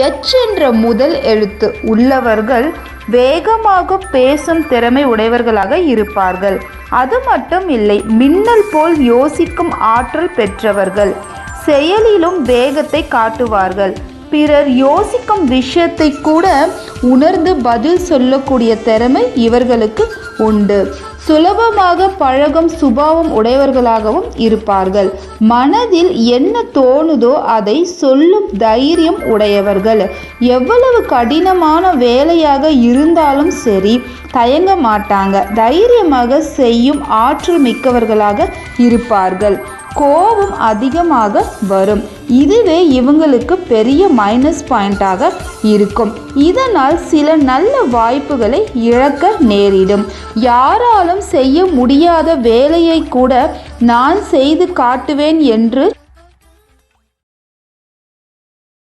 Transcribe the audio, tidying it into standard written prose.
H என்ற முதல் எழுத்து உள்ளவர்கள் வேகமாக பேசும் திறமை உடையவர்களாக இருப்பார்கள். அது மட்டும் இல்லை, மின்னல் போல் யோசிக்கும் ஆற்றல் பெற்றவர்கள். செயலிலும் வேகத்தை காட்டுவார்கள். பிறர் யோசிக்கும் விஷயத்தை கூட உணர்ந்து பதில் சொல்லக்கூடிய திறமை இவர்களுக்கு உண்டு. சுலபமாக பழகும் சுபாவம் உடையவர்களாகவும் இருப்பார்கள். மனதில் என்ன தோணுதோ அதை சொல்லும் தைரியம் உடையவர்கள். எவ்வளவு கடினமான வேலையாக இருந்தாலும் சரி தயங்க மாட்டாங்க. தைரியமாக செய்யும் ஆற்றல் மிக்கவர்களாக இருப்பார்கள். கோபம் அதிகமாக வரும். இதுவே இவங்களுக்கு பெரிய மைனஸ் பாயிண்டாக இருக்கும். இதனால் சில நல்ல வாய்ப்புகளை இழக்க நேரிடும். யாராலும் செய்ய முடியாத வேலையை கூட நான் செய்து காட்டுவேன் என்று